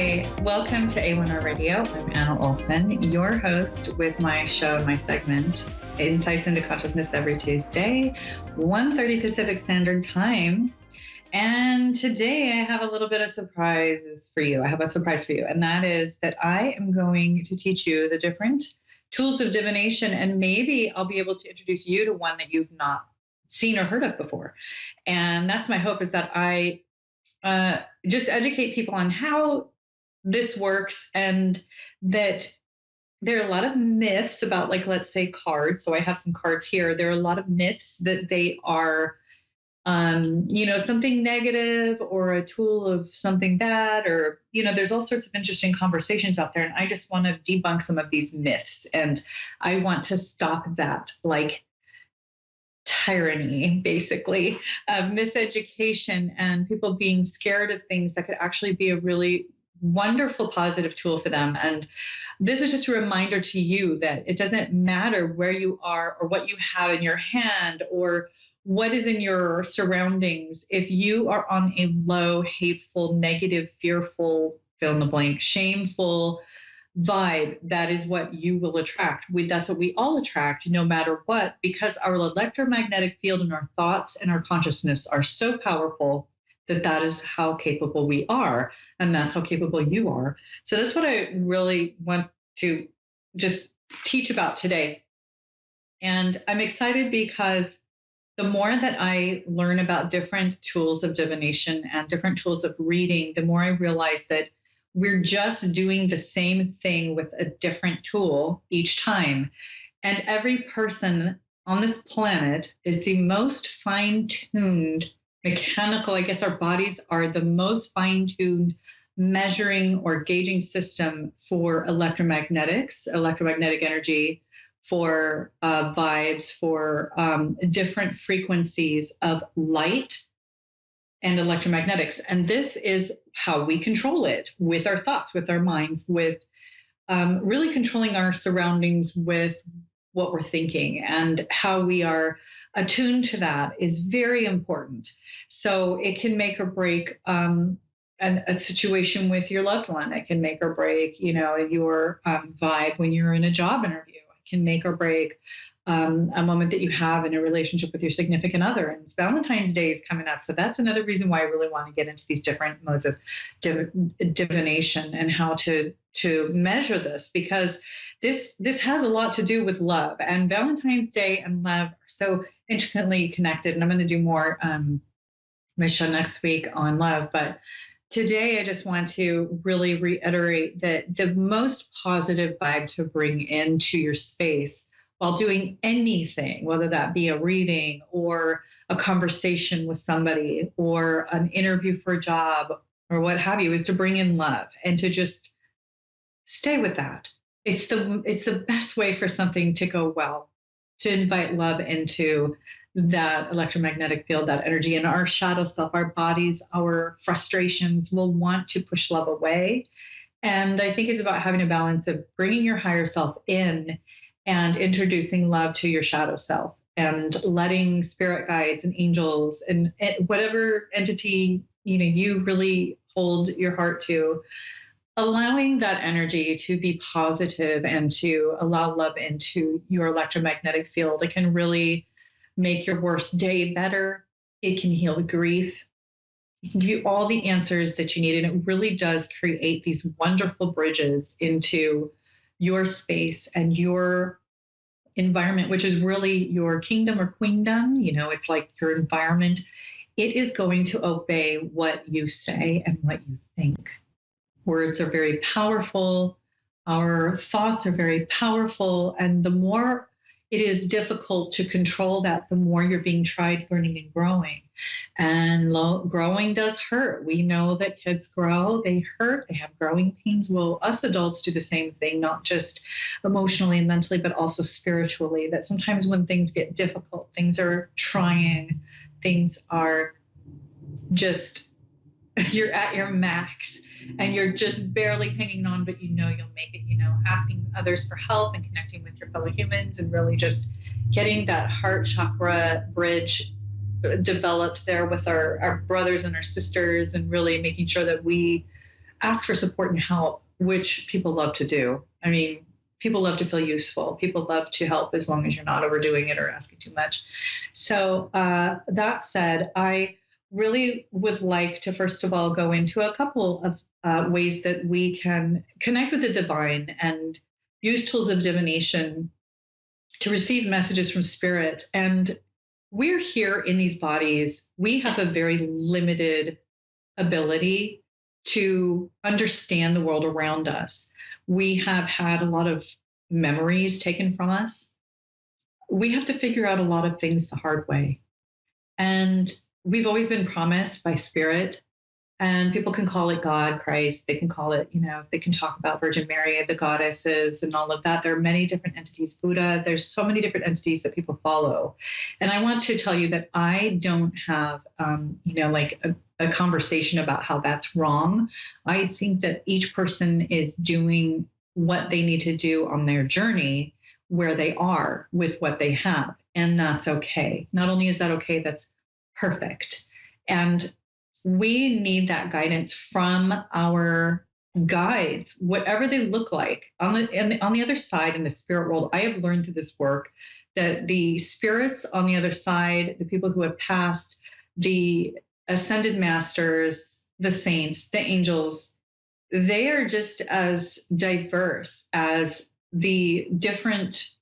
Hi, welcome to A1R Radio. I'm Anna Olsen, your host with my show and my segment, Insights into Consciousness, every Tuesday, 1:30 Pacific Standard Time. And today I have a little bit of surprises for you. I have a surprise for you, and that is that I am going to teach you the different tools of divination, and maybe I'll be able to introduce you to one that you've not seen or heard of before. And that's my hope, is that I just educate people on how this works, and that there are a lot of myths about, like, let's say cards. So I have some cards here. There are a lot of myths that they are, something negative or a tool of something bad, or, there's all sorts of interesting conversations out there. And I just want to debunk some of these myths. And I want to stop that, like, tyranny, basically, of miseducation and people being scared of things that could actually be a really wonderful, positive tool for them. And this is just a reminder to you that it doesn't matter where you are or what you have in your hand or what is in your surroundings. If you are on a low, hateful, negative, fearful, fill in the blank, shameful vibe, that is what you will attract. That's what we all attract, no matter what, because our electromagnetic field and our thoughts and our consciousness are so powerful that is how capable we are, and that's how capable you are. So that's what I really want to just teach about today. And I'm excited because the more that I learn about different tools of divination and different tools of reading, the more I realize that we're just doing the same thing with a different tool each time. And every person on this planet is the most fine-tuned mechanical, I guess our bodies are the most fine-tuned measuring or gauging system for electromagnetics, electromagnetic energy, for vibes, for different frequencies of light and electromagnetics. And this is how we control it, with our thoughts, with our minds, with really controlling our surroundings with what we're thinking, and how we are attuned to that is very important. So it can make or break a situation with your loved one. It can make or break, your vibe when you're in a job interview. It can make or break a moment that you have in a relationship with your significant other. And it's Valentine's Day is coming up. So that's another reason why I really want to get into these different modes of divination and how to measure this, because this has a lot to do with love, and Valentine's Day and love are so intricately connected. And I'm going to do more my show next week on love. But today I just want to really reiterate that the most positive vibe to bring into your space while doing anything, whether that be a reading or a conversation with somebody or an interview for a job or what have you, is to bring in love and to just stay with that. It's the best way for something to go well, to invite love into that electromagnetic field, that energy. And our shadow self, our bodies, our frustrations will want to push love away. And I think it's about having a balance of bringing your higher self in and introducing love to your shadow self, and letting spirit guides and angels and whatever entity you really hold your heart to, allowing that energy to be positive and to allow love into your electromagnetic field. It can really make your worst day better. It can heal grief. It can give you all the answers that you need. And it really does create these wonderful bridges into your space and your environment, which is really your kingdom or queendom. It's like your environment. It is going to obey what you say and what you think. Words are very powerful. Our thoughts are very powerful. And the more it is difficult to control that, the more you're being tried, learning, and growing. And growing does hurt. We know that kids grow, they hurt, they have growing pains. Well, us adults do the same thing, not just emotionally and mentally, but also spiritually. That sometimes when things get difficult, things are trying, things are just, you're at your max and you're just barely hanging on, but you'll make it, asking others for help and connecting with your fellow humans and really just getting that heart chakra bridge developed there with our brothers and our sisters, and really making sure that we ask for support and help, which people love to do. I mean, people love to feel useful. People love to help as long as you're not overdoing it or asking too much. So that said, I really would like to, first of all, go into a couple of ways that we can connect with the divine and use tools of divination to receive messages from spirit. And we're here in these bodies. We have a very limited ability to understand the world around us. We have had a lot of memories taken from us. We have to figure out a lot of things the hard way. And we've always been promised by spirit, and people can call it God, Christ. They can call it, they can talk about Virgin Mary, the goddesses, and all of that. There are many different entities, Buddha. There's so many different entities that people follow. And I want to tell you that I don't have, like a conversation about how that's wrong. I think that each person is doing what they need to do on their journey where they are with what they have. And that's okay. Not only is that okay, that's perfect. And we need that guidance from our guides, whatever they look like. On the other side, in the spirit world, I have learned through this work that the spirits on the other side, the people who have passed, the ascended masters, the saints, the angels, they are just as diverse as the different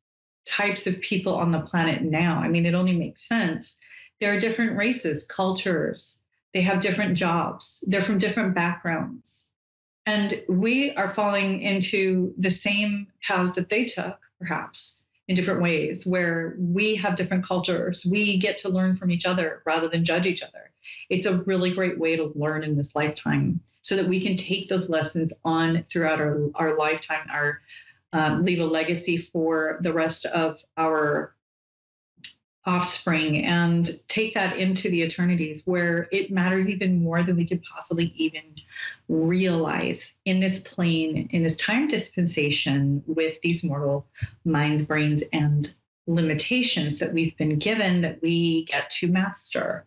types of people on the planet now. I mean, it only makes sense. There are different races, cultures. They have different jobs. They're from different backgrounds. And we are falling into the same paths that they took, perhaps, in different ways, where we have different cultures. We get to learn from each other rather than judge each other. It's a really great way to learn in this lifetime so that we can take those lessons on throughout our lifetime, leave a legacy for the rest of our offspring, and take that into the eternities where it matters even more than we could possibly even realize in this plane, in this time dispensation, with these mortal minds, brains, and limitations that we've been given that we get to master.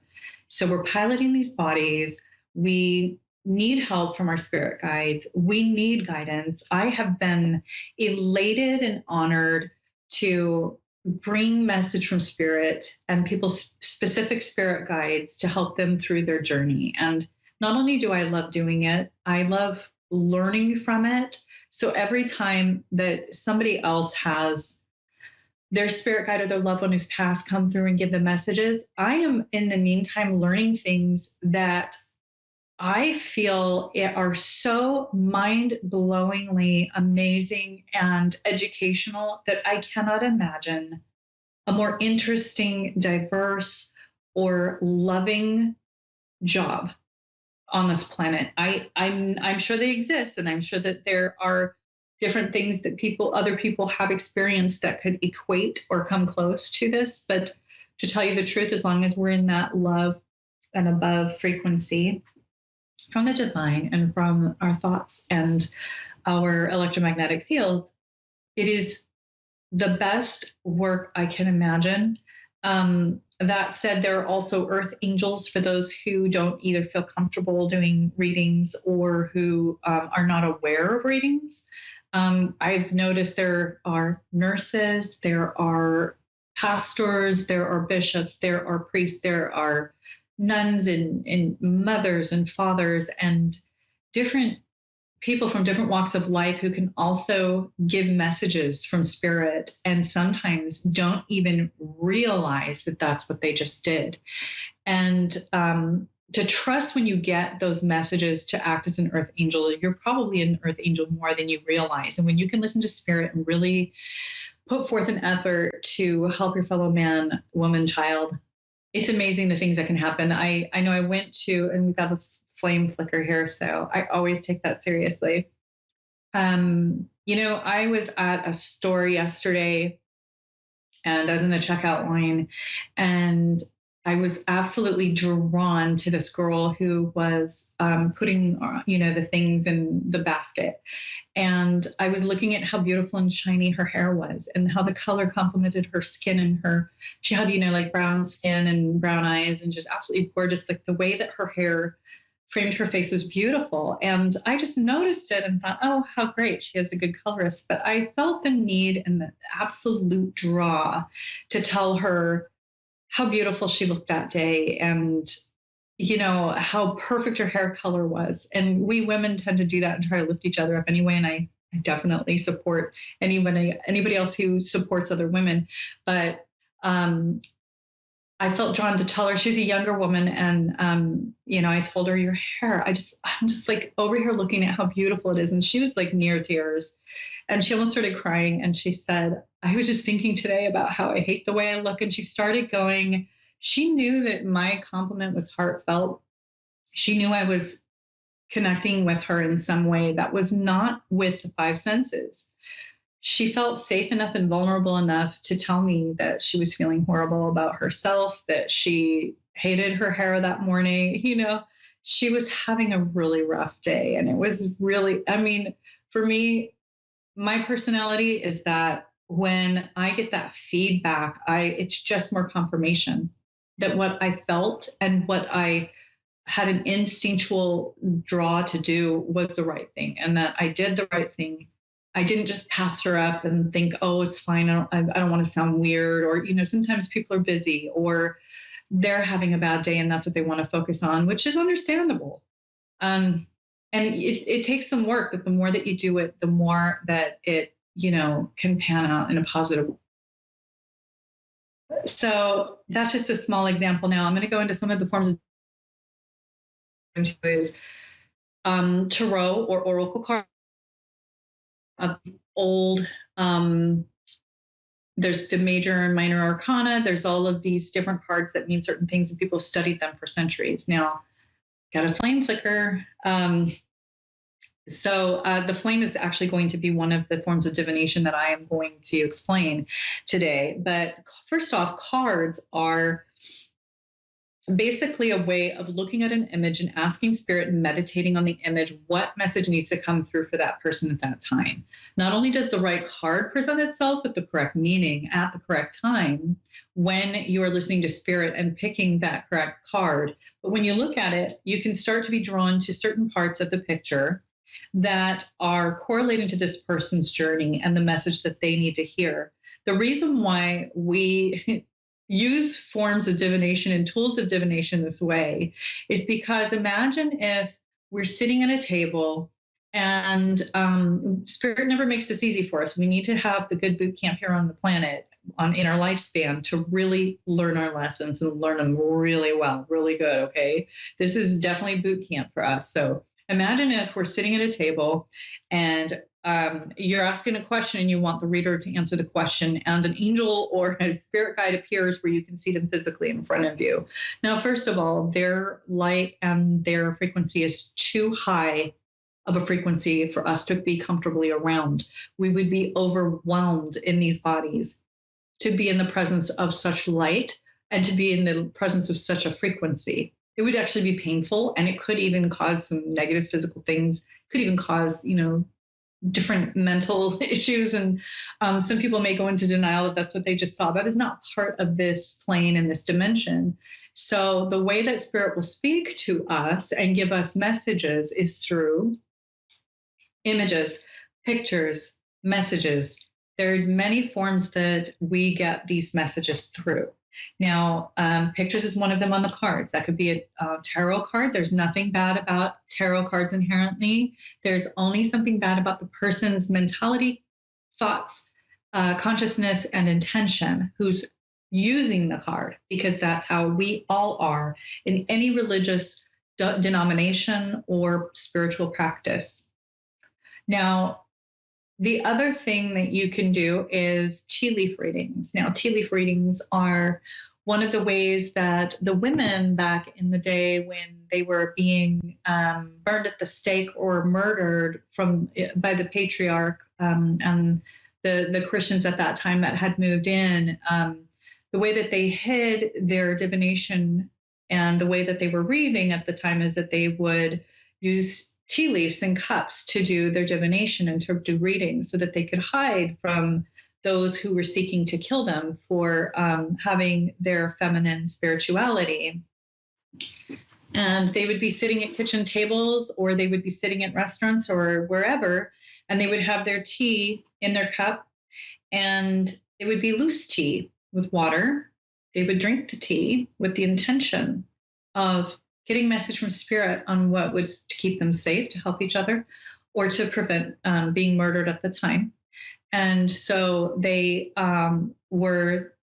So we're piloting these bodies. We need help from our spirit guides. We need guidance. I have been elated and honored to bring message from spirit and people's specific spirit guides to help them through their journey. And not only do I love doing it, I love learning from it. So every time that somebody else has their spirit guide or their loved one who's passed come through and give them messages, I am in the meantime learning things that I feel are so mind-blowingly amazing and educational that I cannot imagine a more interesting, diverse, or loving job on this planet. I'm sure they exist, and I'm sure that there are different things that other people have experienced that could equate or come close to this. But to tell you the truth, as long as we're in that love and above frequency from the divine and from our thoughts and our electromagnetic fields, it is the best work I can imagine. That said, there are also earth angels for those who don't either feel comfortable doing readings or who are not aware of readings. I've noticed there are nurses, there are pastors, there are bishops, there are priests, there are nuns and mothers and fathers and different people from different walks of life who can also give messages from spirit and sometimes don't even realize that that's what they just did. And to trust when you get those messages to act as an earth angel, you're probably an earth angel more than you realize. And when you can listen to spirit and really put forth an effort to help your fellow man, woman, child, it's amazing the things that can happen. I know I went to, and we've got a flame flicker here, so I always take that seriously. I was at a store yesterday and I was in the checkout line, and I was absolutely drawn to this girl who was putting, the things in the basket. And I was looking at how beautiful and shiny her hair was and how the color complemented her skin, and she had, like brown skin and brown eyes and just absolutely gorgeous. Like the way that her hair framed her face was beautiful. And I just noticed it and thought, oh, how great. She has a good colorist. But I felt the need and the absolute draw to tell her how beautiful she looked that day, and how perfect her hair color was. And we women tend to do that and try to lift each other up anyway. And I definitely support anybody else who supports other women. But I felt drawn to tell her. She was a younger woman, and I told her, your hair, I'm just like over here looking at how beautiful it is. And she was like near tears, and she almost started crying. And she said, I was just thinking today about how I hate the way I look. And she started going. She knew that my compliment was heartfelt. She knew I was connecting with her in some way that was not with the five senses. She felt safe enough and vulnerable enough to tell me that she was feeling horrible about herself, that she hated her hair that morning. She was having a really rough day. And it was really, for me, my personality is that when I get that feedback, it's just more confirmation that what I felt and what I had an instinctual draw to do was the right thing, and that I did the right thing. I didn't just pass her up and think, oh, it's fine. I don't want to sound weird. Or, sometimes people are busy or they're having a bad day and that's what they want to focus on, which is understandable. And it takes some work, but the more that you do it, the more that it, can pan out in a positive way. So that's just a small example. Now I'm going to go into some of the forms of is tarot or oracle card. Old, there's the major and minor arcana. There's all of these different cards that mean certain things, and people have studied them for centuries. Now, got a flame flicker. So the flame is actually going to be one of the forms of divination that I am going to explain today. But first off, cards are basically a way of looking at an image and asking spirit and meditating on the image what message needs to come through for that person at that time. Not only does the right card present itself with the correct meaning at the correct time when you are listening to spirit and picking that correct card, but when you look at it, you can start to be drawn to certain parts of the picture that are correlating to this person's journey and the message that they need to hear. The reason why we use forms of divination and tools of divination this way is because imagine if we're sitting at a table and spirit never makes this easy for us. We need to have the good boot camp here on the planet in our lifespan to really learn our lessons and learn them really well, really good. Okay. This is definitely boot camp for us. So imagine if we're sitting at a table and you're asking a question and you want the reader to answer the question, and an angel or a spirit guide appears where you can see them physically in front of you. Now, first of all, their light and their frequency is too high of a frequency for us to be comfortably around. We would be overwhelmed in these bodies to be in the presence of such light and to be in the presence of such a frequency. It would actually be painful, and it could even cause some negative physical things, could even cause, different mental issues. And some people may go into denial that that's what they just saw. That is not part of this plane and this dimension. So the way that spirit will speak to us and give us messages is through images, pictures, messages. There are many forms that we get these messages through. Now, pictures is one of them on the cards. That could be a tarot card. There's nothing bad about tarot cards inherently. There's only something bad about the person's mentality, thoughts, consciousness, and intention who's using the card, because that's how we all are in any religious denomination or spiritual practice. Now, the other thing that you can do is tea leaf readings. Now, tea leaf readings are one of the ways that the women back in the day when they were being burned at the stake or murdered by the patriarch and the Christians at that time that had moved in, the way that they hid their divination and the way that they were reading at the time is that they would use tea leaves and cups to do their divination and to do readings so that they could hide from those who were seeking to kill them for having their feminine spirituality. And they would be sitting at kitchen tables, or they would be sitting at restaurants or wherever, and they would have their tea in their cup, and it would be loose tea with water. They would drink the tea with the intention of getting message from spirit on what was to keep them safe, to help each other, or to prevent being murdered at the time. And so they would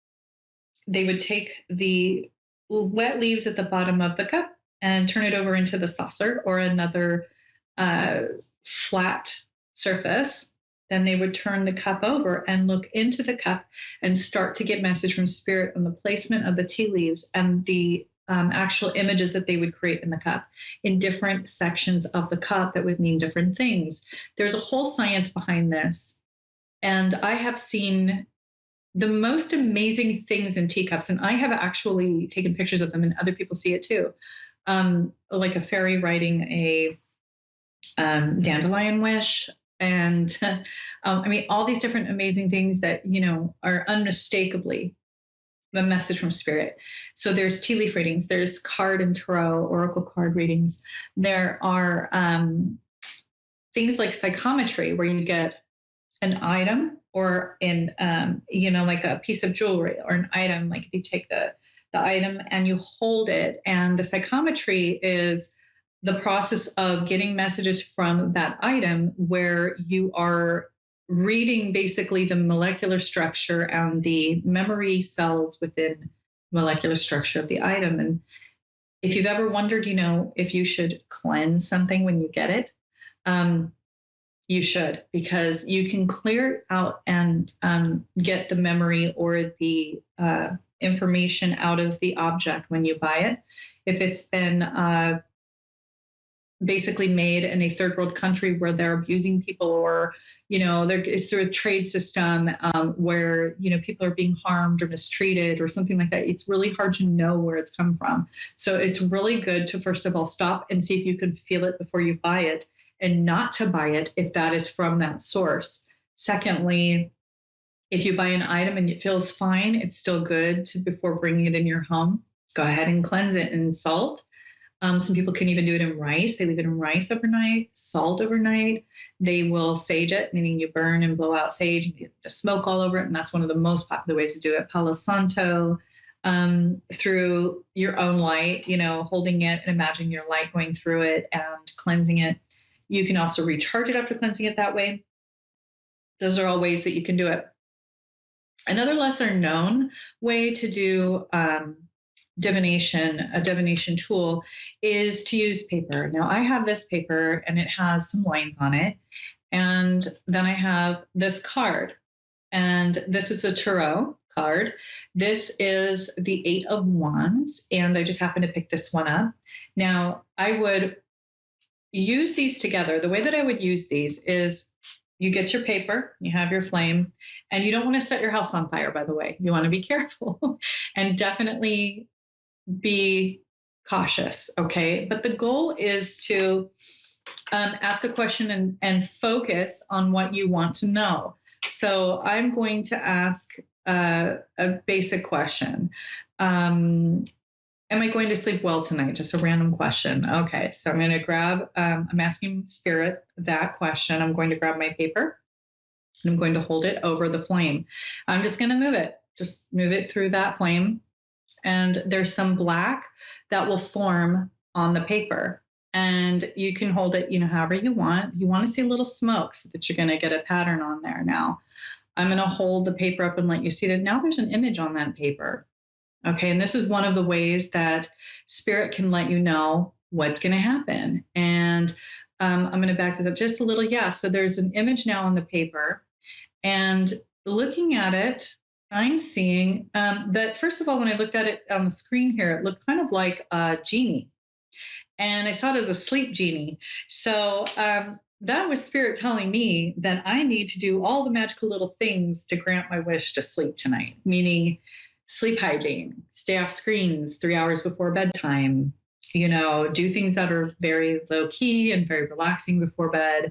take the wet leaves at the bottom of the cup and turn it over into the saucer or another flat surface. Then they would turn the cup over and look into the cup and start to get message from spirit on the placement of the tea leaves and the actual images that they would create in the cup in different sections of the cup that would mean different things. There's a whole science behind this. And I have seen the most amazing things in teacups, and I have actually taken pictures of them, and other people see it too. Like a fairy writing a dandelion wish, and I mean, all these different amazing things that are unmistakably the message from spirit. So there's tea leaf readings, there's card and tarot, oracle card readings. There are things like psychometry, where you get an item or in like a piece of jewelry, or an item, like if you take the item and you hold it, and the psychometry is the process of getting messages from that item, where you are reading basically the molecular structure and the memory cells within molecular structure of the item. And if you've ever wondered, if you should cleanse something when you get it, you should, because you can clear out and get the memory or the information out of the object when you buy it. If it's been basically made in a third world country where they're abusing people, or it's through a trade system where people are being harmed or mistreated or something like that, it's really hard to know where it's come from. So it's really good to first of all stop and see if you can feel it before you buy it, and not to buy it if that is from that source. Secondly, if you buy an item and it feels fine, it's still good before bringing it in your home, go ahead and cleanse it in salt. Some people can even do it in rice. They leave it in rice overnight, salt overnight. They will sage it, meaning you burn and blow out sage and get the smoke all over it. And that's one of the most popular ways to do it. Palo Santo, through your own light, holding it and imagining your light going through it and cleansing it. You can also recharge it after cleansing it that way. Those are all ways that you can do it. Another lesser known way to do divination, a divination tool, is to use paper. Now I have this paper and it has some lines on it. And then I have this card, and this is a tarot card. This is the 8 of Wands, and I just happened to pick this one up. Now I would use these together. The way that I would use these is you get your paper, you have your flame, and you don't want to set your house on fire, by the way. You want to be careful and definitely be cautious, okay? But the goal is to ask a question and focus on what you want to know. So I'm going to ask a basic question. Am I going to sleep well tonight? Just a random question. Okay, so I'm going to grab, I'm asking spirit that question. I'm going to grab my paper and I'm going to hold it over the flame. I'm just going to just move it through that flame. And there's some black that will form on the paper. And you can hold it, however you want. You want to see a little smoke so that you're going to get a pattern on there. Now, I'm going to hold the paper up and let you see that now there's an image on that paper. Okay, and this is one of the ways that spirit can let you know what's going to happen. And I'm going to back this up just a little. Yeah, so there's an image now on the paper. And looking at it, I'm seeing that, first of all, when I looked at it on the screen here, it looked kind of like a genie. And I saw it as a sleep genie. So that was spirit telling me that I need to do all the magical little things to grant my wish to sleep tonight, meaning sleep hygiene, stay off screens 3 hours before bedtime, do things that are very low key and very relaxing before bed.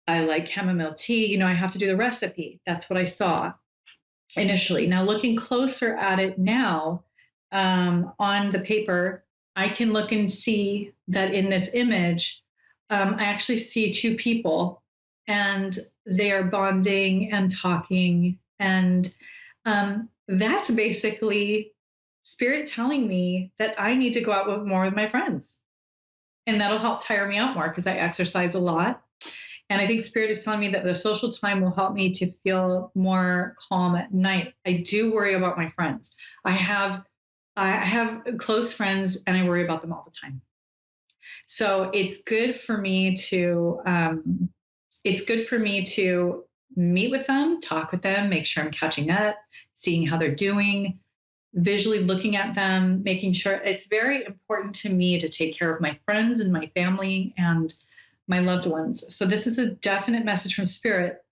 I like chamomile tea. I have to do the recipe. That's what I saw initially. Now, looking closer at it now, on the paper, I can look and see that in this image, I actually see two people and they are bonding and talking. And that's basically spirit telling me that I need to go out with more with my friends. And that'll help tire me out more because I exercise a lot. And I think spirit is telling me that the social time will help me to feel more calm at night. I do worry about my friends. I have close friends and I worry about them all the time. So it's good for me to meet with them, talk with them, make sure I'm catching up, seeing how they're doing, visually looking at them, making sure. It's very important to me to take care of my friends and my family and my loved ones. So this is a definite message from spirit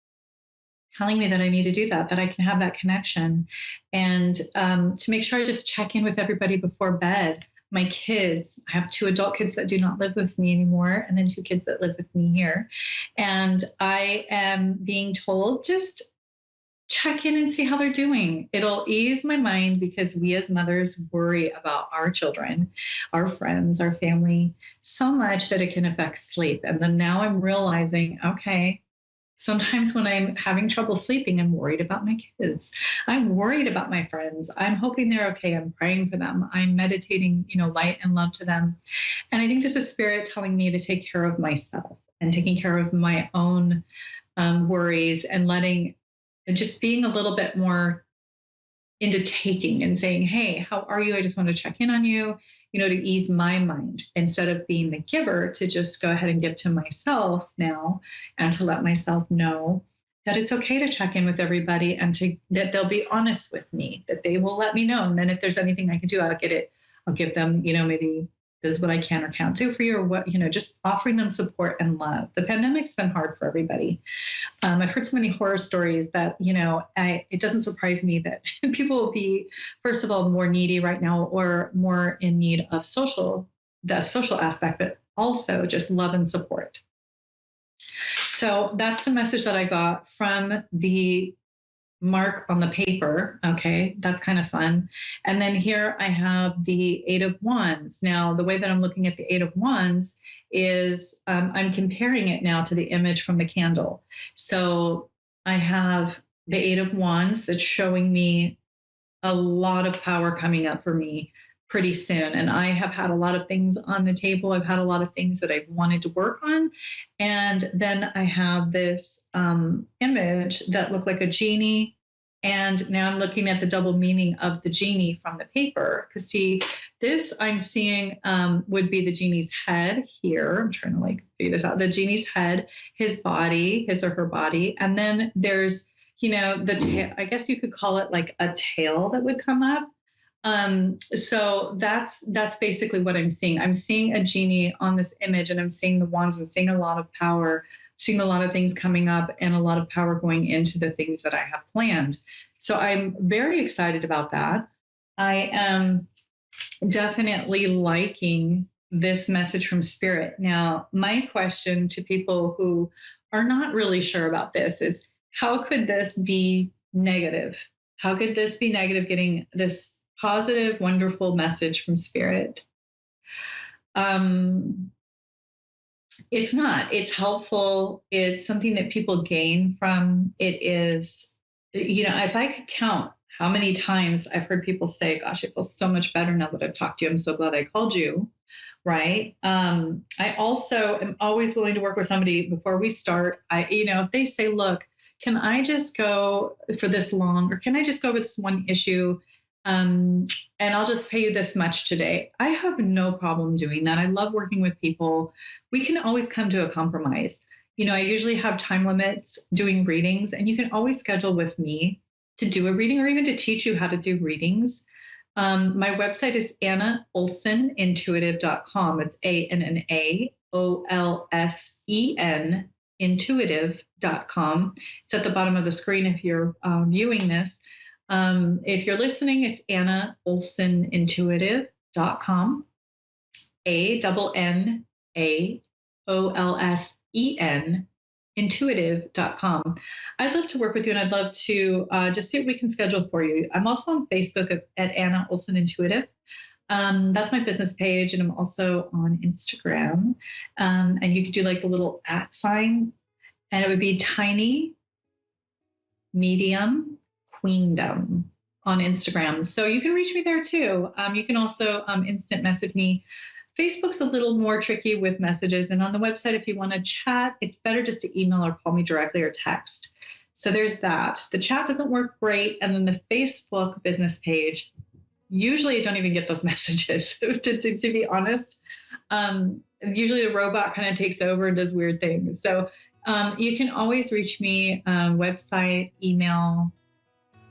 telling me that I need to do that, that I can have that connection, and to make sure I just check in with everybody before bed. My kids, I have two adult kids that do not live with me anymore, and then two kids that live with me here. And I am being told just check in and see how they're doing. It'll ease my mind because we as mothers worry about our children, our friends, our family so much that it can affect sleep. And then now I'm realizing, okay, sometimes when I'm having trouble sleeping, I'm worried about my kids. I'm worried about my friends. I'm hoping they're okay. I'm praying for them. I'm meditating, light and love to them. And I think this is spirit telling me to take care of myself and taking care of my own worries and just being a little bit more into taking and saying, hey, how are you? I just want to check in on you, to ease my mind instead of being the giver, to just go ahead and give to myself now and to let myself know that it's okay to check in with everybody and that they'll be honest with me, that they will let me know. And then if there's anything I can do, I'll give them, maybe this is what I can or can't do for you, or what, just offering them support and love. The pandemic's been hard for everybody. I've heard so many horror stories that, it doesn't surprise me that people will be, first of all, more needy right now or more in need of the social aspect, but also just love and support. So that's the message that I got from the mark on the paper. Okay, that's kind of fun. And then here I have the Eight of Wands. Now, the way that I'm looking at the Eight of Wands is I'm comparing it now to the image from the candle. So I have the Eight of Wands that's showing me a lot of power coming up for me pretty soon. And I have had a lot of things on the table. I've had a lot of things that I've wanted to work on. And then I have this image that looked like a genie. And now I'm looking at the double meaning of the genie from the paper. Because see, this I'm seeing would be the genie's head here. I'm trying to figure this out. The genie's head, his body, his or her body. And then there's, the tail, I guess you could call it like a tail that would come up. So that's basically what I'm seeing. I'm seeing a genie on this image, and I'm seeing the wands. I'm seeing a lot of power, seeing a lot of things coming up, and a lot of power going into the things that I have planned. So I'm very excited about that. I am definitely liking this message from spirit. Now, my question to people who are not really sure about this is, how could this be negative? How could this be negative, getting this positive, wonderful message from spirit? It's not. It's helpful. It's something that people gain from. It is, if I could count how many times I've heard people say, gosh, it feels so much better now that I've talked to you. I'm so glad I called you. Right. I also am always willing to work with somebody before we start. If they say, look, can I just go for this long, or can I just go over this one issue? And I'll just pay you this much today. I have no problem doing that. I love working with people. We can always come to a compromise. I usually have time limits doing readings, and you can always schedule with me to do a reading or even to teach you how to do readings. My website is AnnaOlsenIntuitive.com. It's ANNAOLSEN intuitive.com. It's at the bottom of the screen if you're viewing this. If you're listening, it's AnnaOlsenIntuitive.com. ANNAOLSEN intuitive.com. I'd love to work with you, and I'd love to just see what we can schedule for you. I'm also on Facebook at Anna Olsen Intuitive. That's my business page. And I'm also on Instagram. And you could do like the little at sign, and it would be Tiny Medium Queendom on Instagram. So you can reach me there too. You can also instant message me. Facebook's a little more tricky with messages. And on the website, if you want to chat, it's better just to email or call me directly or text. So there's that. The chat doesn't work great. And then the Facebook business page, usually I don't even get those messages, to be honest. Usually the robot kind of takes over and does weird things. So you can always reach me, website, email,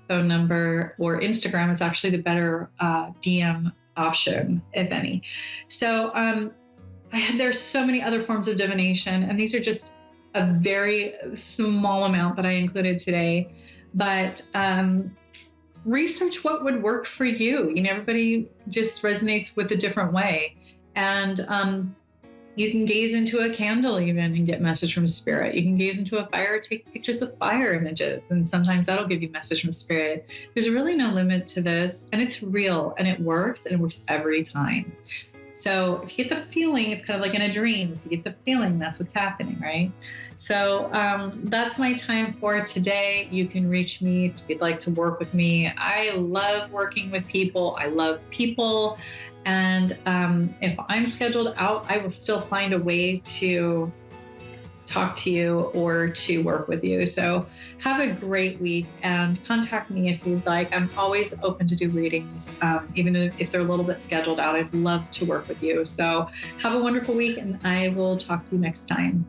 phone number, or Instagram is actually the better DM option, if any. So there's so many other forms of divination, and these are just a very small amount that I included today. But research what would work for you. Everybody just resonates with a different way. And you can gaze into a candle even and get message from spirit. You can gaze into a fire, take pictures of fire images, and sometimes that'll give you message from spirit. There's really no limit to this, and it's real, and it works every time. So if you get the feeling, it's kind of like in a dream. If you get the feeling, that's what's happening, right? So that's my time for today. You can reach me if you'd like to work with me. I love working with people. I love people. And if I'm scheduled out, I will still find a way to talk to you or to work with you. So have a great week, and contact me if you'd like. I'm always open to do readings, even if they're a little bit scheduled out. I'd love to work with you. So have a wonderful week, and I will talk to you next time.